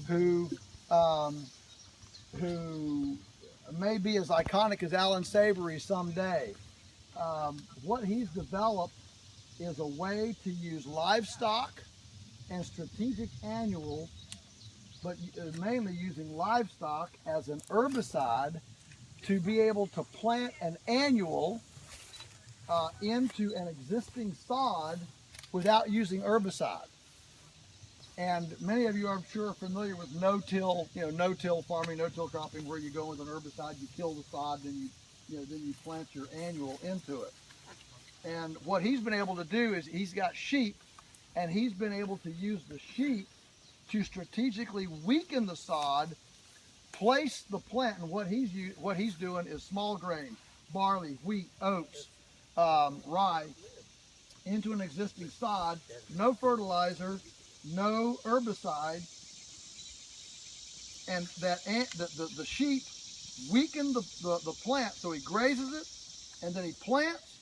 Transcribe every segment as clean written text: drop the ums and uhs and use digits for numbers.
who who may be as iconic as Alan Savory someday. What he's developed is a way to use livestock and strategic annuals, but mainly using livestock as an herbicide to be able to plant an annual into an existing sod without using herbicide. And many of you, I'm sure, are familiar with no-till, no-till farming, no-till cropping, where you go with an herbicide, you kill the sod, then you plant your annual into it. And what he's been able to do is he's got sheep, and he's been able to use the sheep to strategically weaken the sod, place the plant, and what he's doing is small grain, barley, wheat, oats, rye, into an existing sod, no fertilizer, no herbicide, and the sheep weaken the plant, so he grazes it, and then he plants,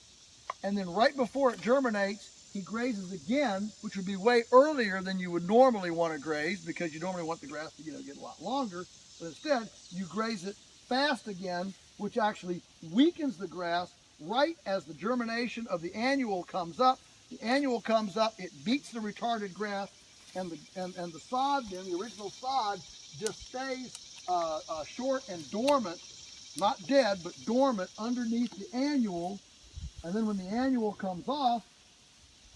and then right before it germinates, he grazes again, which would be way earlier than you would normally want to graze, because you normally want the grass to get a lot longer, but instead you graze it fast again, which actually weakens the grass right as the germination of the annual comes up. The annual comes up, it beats the retarded grass, and the sod, then the original sod, just stays short and dormant, not dead, but dormant underneath the annual. And then when the annual comes off,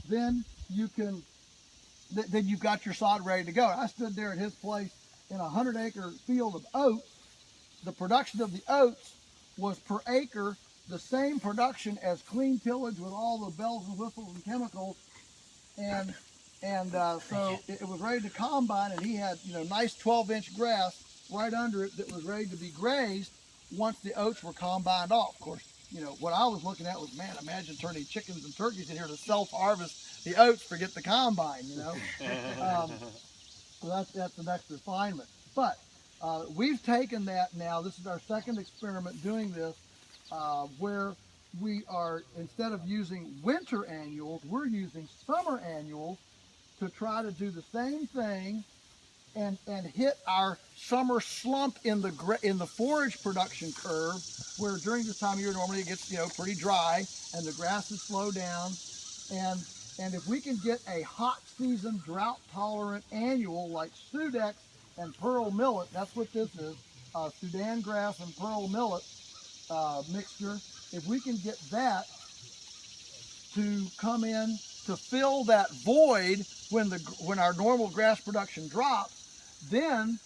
then then you've got your sod ready to go. I stood there at his place in a 100-acre field of oats. The production of the oats was per acre the same production as clean tillage with all the bells and whistles and chemicals, and so it was ready to combine, and he had nice 12-inch grass right under it that was ready to be grazed once the oats were combined off. Of course, what I was looking at was, man, imagine turning chickens and turkeys in here to self-harvest the oats, forget the combine, So that's the next refinement. But we've taken that now. This is our second experiment doing this, where we are, instead of using winter annuals, we're using summer annuals to try to do the same thing and hit our summer slump in the forage production curve, where during this time of year normally it gets pretty dry and the grasses slow down, and if we can get a hot season drought tolerant annual like Sudex and pearl millet, that's what this is, Sudan grass and pearl millet mixture. If we can get that to come in to fill that void when our normal grass production drops, then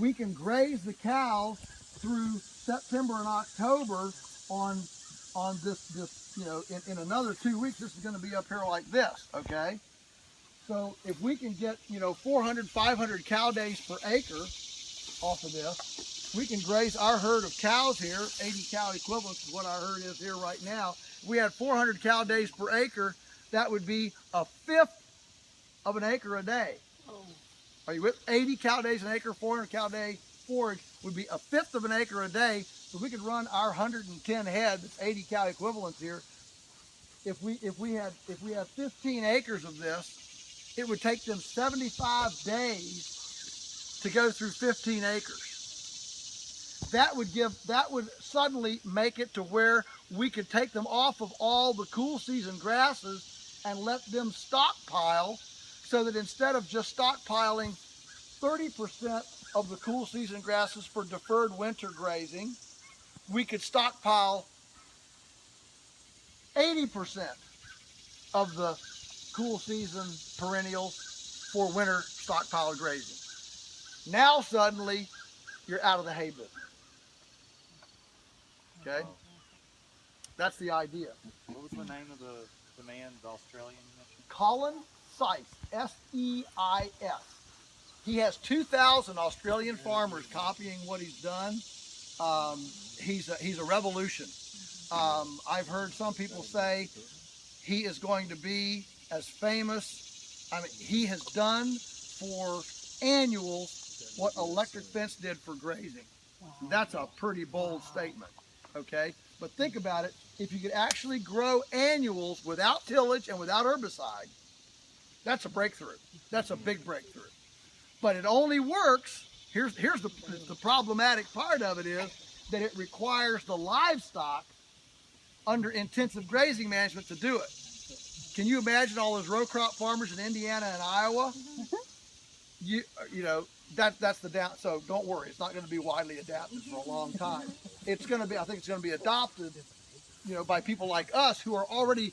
we can graze the cows through September and October on this in another 2 weeks. This is going to be up here like this, okay? So if we can get 400, 500 cow days per acre off of this, we can graze our herd of cows here. 80 cow equivalents is what our herd is here right now. If we had 400 cow days per acre, that would be a fifth of an acre a day. Are you with? 80 cow days an acre, 400 cow day forage would be a fifth of an acre a day. So we could run our 110 head, that's 80 cow equivalents here. If we had 15 acres of this, it would take them 75 days to go through 15 acres. That would suddenly make it to where we could take them off of all the cool season grasses and let them stockpile, so that instead of just stockpiling 30% of the cool season grasses for deferred winter grazing, we could stockpile 80% of the cool season perennials for winter stockpile grazing. Now suddenly you're out of the hay business. Okay? That's the idea. What was the name of the man, the Australian you mentioned? Colin Seis, S-E-I-S. He has 2,000 Australian farmers copying what he's done. He's a revolution. I've heard some people say he is going to be as famous. I mean, he has done for annuals what electric fence did for grazing. That's a pretty bold statement, okay? But think about it. If you could actually grow annuals without tillage and without herbicide, that's a breakthrough. That's a big breakthrough. But it only works, here's the problematic part of it is that it requires the livestock under intensive grazing management to do it. Can you imagine all those row crop farmers in Indiana and Iowa? You know, that's the down. So don't worry, it's not going to be widely adapted for a long time. It's going to be, I think it's going to be adopted, you know, by people like us who are already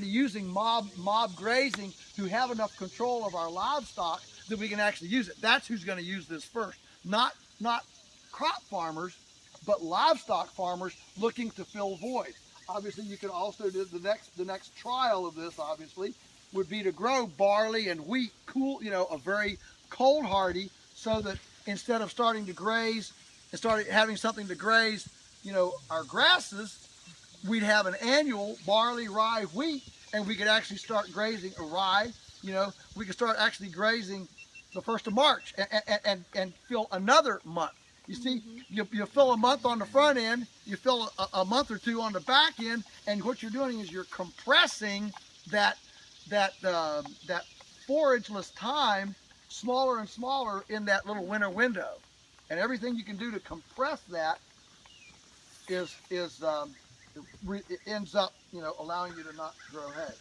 using mob grazing, who have enough control of our livestock that we can actually use it. That's who's going to use this first. Not crop farmers, but livestock farmers looking to fill voids. Obviously, you can also do the next trial of this. Obviously, would be to grow barley and wheat, cool, you know, a very cold hardy, so that instead of starting to graze and having something to graze, you know, our grasses, we'd have an annual barley, rye, wheat, and we could actually start grazing a rye. You know, we could start actually grazing the 1st of March and fill another month. You see, you fill a month on the front end, you fill a month or two on the back end, and what you're doing is you're compressing that forageless time smaller and smaller in that little winter window. And everything you can do to compress that it ends up, you know, allowing you to not grow hay.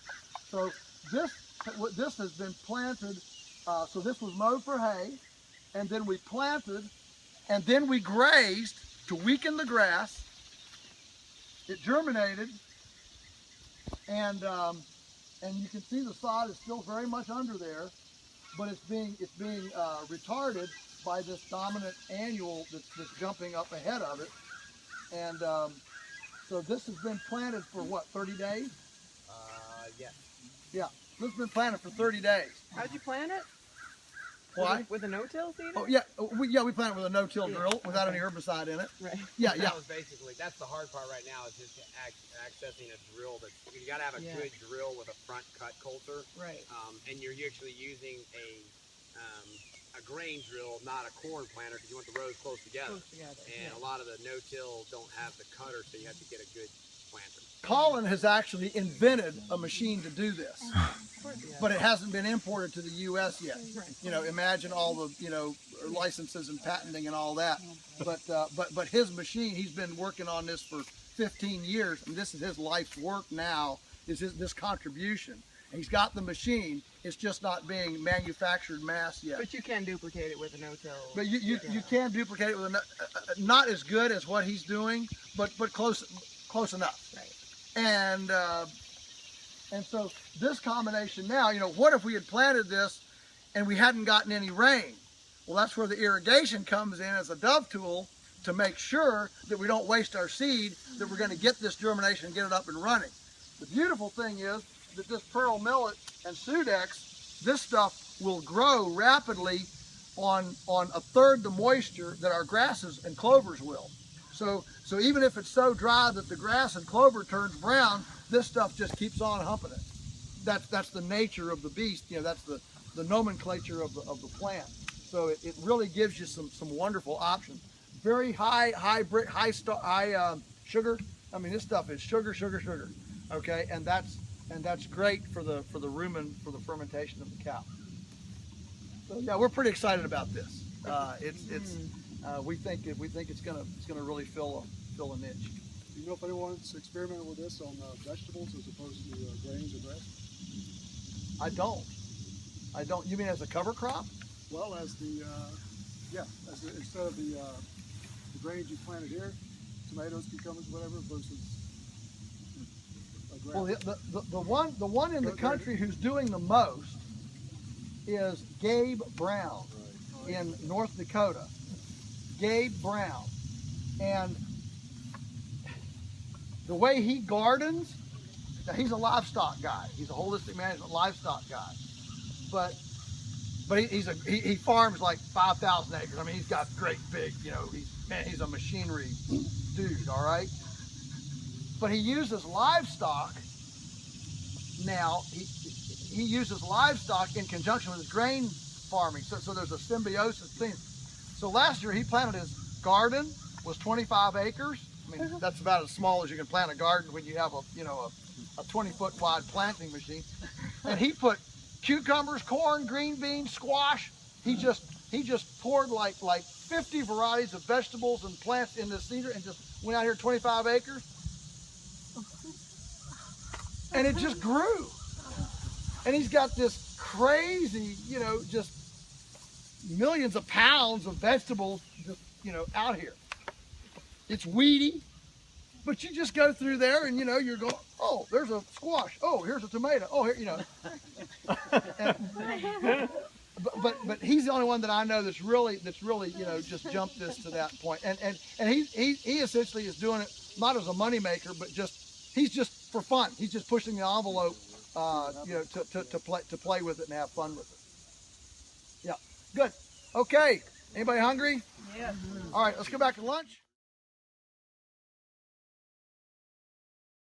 So this has been planted. So this was mowed for hay, and then we planted, and then we grazed to weaken the grass. It germinated, and you can see the sod is still very much under there, but it's being retarded by this dominant annual that's jumping up ahead of it. And so this has been planted for what, 30 days? Yeah. Yeah, this has been planted for 30 days. How'd you plant it? Why? With a no-till seeder? Oh yeah, we planted with a no-till drill without any herbicide in it. Right. Yeah, That was basically, that's the hard part right now, is just accessing a drill that's, you got to have a good drill with a front cut coulter. Right. And you're actually using a grain drill, not a corn planter, because you want the rows close together. And a lot of the no-till don't have the cutter, so you have to get a good planter. Colin has actually invented a machine to do this, but it hasn't been imported to the U.S. yet. You know, imagine all the, you know, licenses and patenting and all that. But his machine, he's been working on this for 15 years, and this is his life's work now, is this contribution. And he's got the machine, it's just not being manufactured mass yet. But you can duplicate it with a no-till. But you can duplicate it with not as good as what he's doing, but close enough. Right. And so this combination now, you know, what if we had planted this and we hadn't gotten any rain? Well, that's where the irrigation comes in as a dove tool to make sure that we don't waste our seed, that we're going to get this germination and get it up and running. The beautiful thing is that this pearl millet and Sudex, this stuff will grow rapidly on a third the moisture that our grasses and clovers will. So even if it's so dry that the grass and clover turns brown, this stuff just keeps on humping it. That's the nature of the beast. You know, that's the nomenclature of the plant. So it really gives you some wonderful options. Very high sugar. I mean, this stuff is sugar. Okay, and that's great for the rumen, for the fermentation of the cow. So yeah, we're pretty excited about this. We think it's gonna really fill a niche. Do you know if anyone's experimented with this on vegetables as opposed to grains or grass? I don't. You mean as a cover crop? Well, as the instead of the grains you planted here, tomatoes, cucumbers, whatever, versus a grass. Well, the one in the country who's doing the most is Gabe Brown in North Dakota. Gabe Brown, and the way he gardens, now he's a livestock guy. He's a holistic management livestock guy, but he farms like 5,000 acres. I mean, he's got great big, you know, he's a machinery dude, all right. But he uses livestock now. He uses livestock in conjunction with his grain farming. So there's a symbiosis thing. So last year he planted his garden was 25 acres. I mean, that's about as small as you can plant a garden when you have a 20-foot wide planting machine. And he put cucumbers, corn, green beans, squash, he just poured like 50 varieties of vegetables and plants in this cedar and just went out here 25 acres. And it just grew. And he's got this crazy, you know, just millions of pounds of vegetables just, you know, out here. It's weedy, but you just go through there and, you know, you're going, oh, there's a squash. Oh, here's a tomato. Oh, here, you know. But he's the only one that I know that's really, you know, just jumped this to that point. And he essentially is doing it not as a moneymaker, but he's just for fun. He's just pushing the envelope, you know, to play with it and have fun with it. Yeah, good. Okay. Anybody hungry? Yeah. All right, let's go back to lunch.